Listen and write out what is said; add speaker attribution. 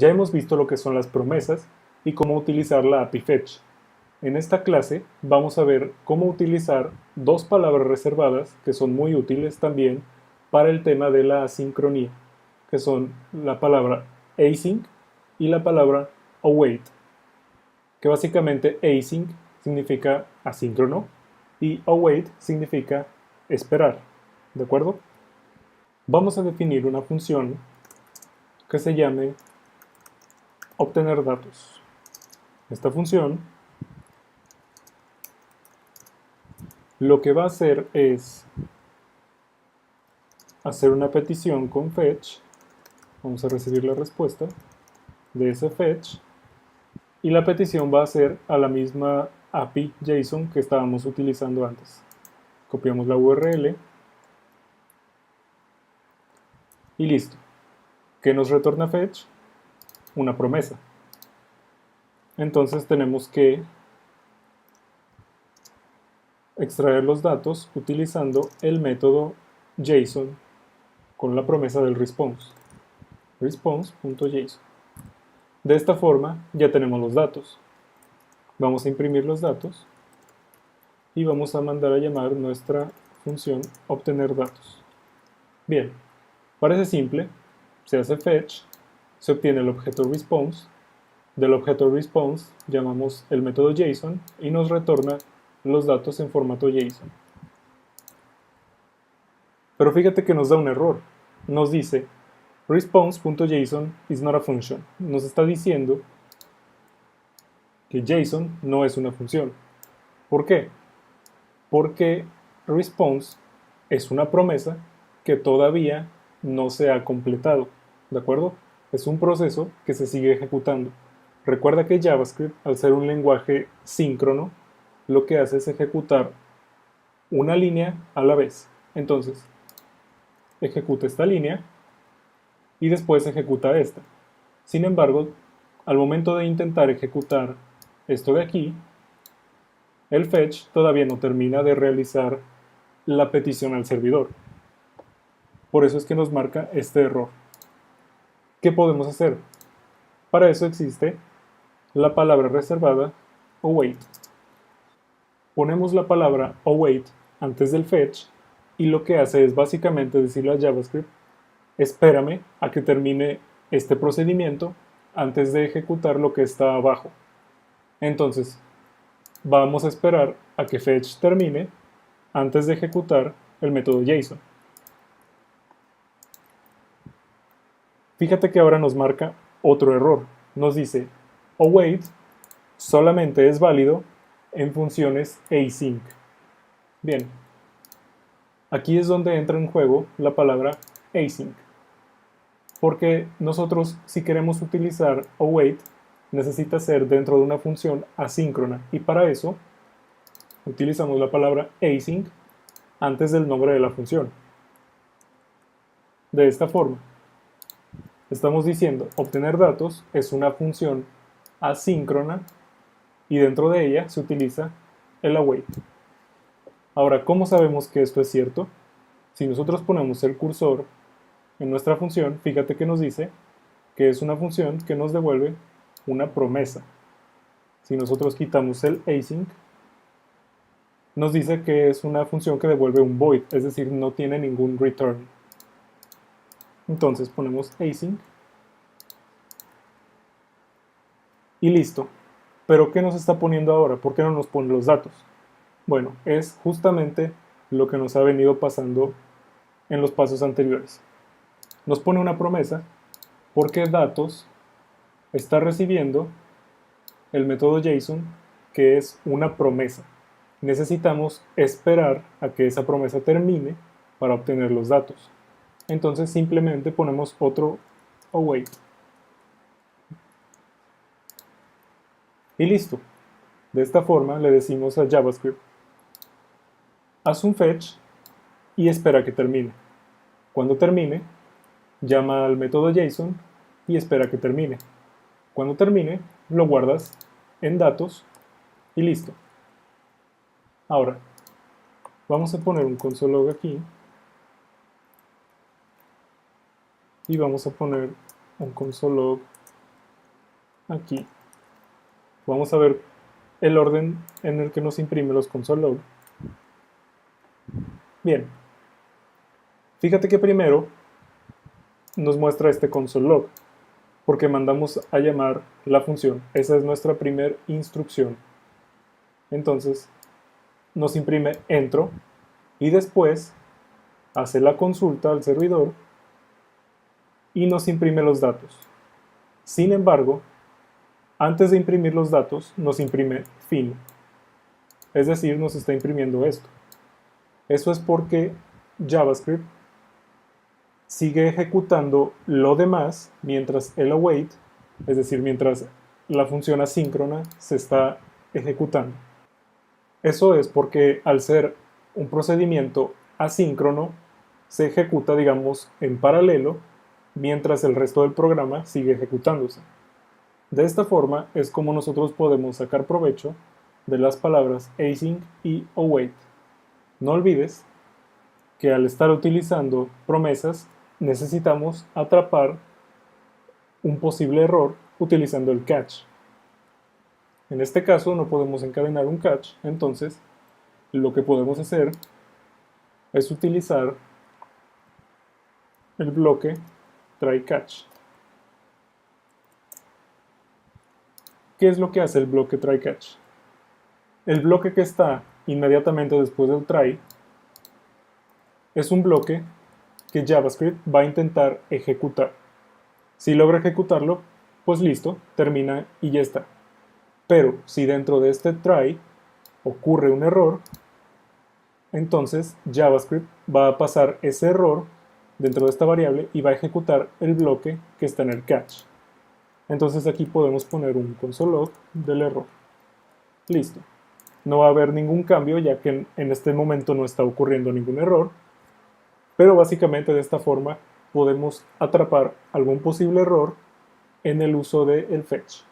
Speaker 1: Ya hemos visto lo que son las promesas y cómo utilizar la API Fetch. En esta clase vamos a ver cómo utilizar dos palabras reservadas que son muy útiles también para el tema de la asincronía, que son la palabra async y la palabra await, que básicamente async significa asíncrono y await significa esperar, ¿de acuerdo? Vamos a definir una función que se llame obtener datos. Esta función lo que va a hacer es hacer una petición con fetch. Vamos a recibir la respuesta de ese fetch y la petición va a ser a la misma API JSON que estábamos utilizando antes. Copiamos la URL y listo. ¿Qué nos retorna fetch? Una promesa. Entonces tenemos que extraer los datos utilizando el método JSON con la promesa del response. Response.json. De esta forma ya tenemos los datos. Vamos a imprimir los datos y vamos a mandar a llamar nuestra función obtener datos. Bien, parece simple. Se hace fetch, se obtiene el objeto response. Del objeto response llamamos el método JSON y nos retorna los datos en formato JSON. Pero fíjate que nos da un error. Nos dice response.json is not a function. Nos está diciendo que JSON no es una función. ¿Por qué? Porque response es una promesa que todavía no se ha completado, ¿de acuerdo? Es un proceso que se sigue ejecutando. Recuerda que JavaScript, al ser un lenguaje síncrono, lo que hace es ejecutar una línea a la vez. Entonces, ejecuta esta línea y después ejecuta esta. Sin embargo, al momento de intentar ejecutar esto de aquí, el fetch todavía no termina de realizar la petición al servidor. Por eso es que nos marca este error. ¿Qué podemos hacer? Para eso existe la palabra reservada await. Ponemos la palabra await antes del fetch y lo que hace es básicamente decirle a JavaScript: espérame a que termine este procedimiento antes de ejecutar lo que está abajo. Entonces, vamos a esperar a que fetch termine antes de ejecutar el método JSON. Fíjate que ahora nos marca otro error. Nos dice await solamente es válido en funciones async. Bien, aquí es donde entra en juego la palabra async. Porque nosotros, si queremos utilizar await, necesita ser dentro de una función asíncrona. Y para eso, utilizamos la palabra async antes del nombre de la función. De esta forma, estamos diciendo obtener datos es una función asíncrona y dentro de ella se utiliza el await. Ahora, ¿cómo sabemos que esto es cierto? Si nosotros ponemos el cursor en nuestra función, fíjate que nos dice que es una función que nos devuelve una promesa. Si nosotros quitamos el async, nos dice que es una función que devuelve un void, es decir, no tiene ningún return. Entonces ponemos async y listo. ¿Pero qué nos está poniendo ahora? ¿Por qué no nos pone los datos? Bueno, es justamente lo que nos ha venido pasando en los pasos anteriores. Nos pone una promesa porque datos está recibiendo el método JSON, que es una promesa. Necesitamos esperar a que esa promesa termine para obtener los datos. Entonces simplemente ponemos otro await. Y listo. De esta forma le decimos a JavaScript: haz un fetch y espera que termine. Cuando termine, llama al método JSON y espera que termine. Cuando termine, lo guardas en datos y listo. Ahora, vamos a poner un console log aquí y vamos a poner un console log aquí. Vamos a ver el orden en el que nos imprime los console log. Bien, fíjate que primero nos muestra este console log, porque mandamos a llamar la función. Esa es nuestra primera instrucción. Entonces, nos imprime entro y después hace la consulta al servidor y nos imprime los datos. Sin embargo, antes de imprimir los datos, nos imprime fin. Es decir, nos está imprimiendo esto. Eso es porque JavaScript sigue ejecutando lo demás mientras el await, es decir, mientras la función asíncrona se está ejecutando. Eso es porque al ser un procedimiento asíncrono, se ejecuta, digamos, en paralelo, mientras el resto del programa sigue ejecutándose. De esta forma es como nosotros podemos sacar provecho de las palabras async y await. No olvides que al estar utilizando promesas, necesitamos atrapar un posible error utilizando el catch. En este caso no podemos encadenar un catch, entonces lo que podemos hacer es utilizar el bloque try catch. ¿Qué es lo que hace el bloque try catch? El bloque que está inmediatamente después del try es un bloque que JavaScript va a intentar ejecutar. Si logra ejecutarlo, pues listo, termina y ya está. Pero si dentro de este try ocurre un error, entonces JavaScript va a pasar ese error dentro de esta variable y va a ejecutar el bloque que está en el catch. Entonces aquí podemos poner un console log del error. Listo. No va a haber ningún cambio ya que en este momento no está ocurriendo ningún error, pero básicamente de esta forma podemos atrapar algún posible error en el uso del fetch.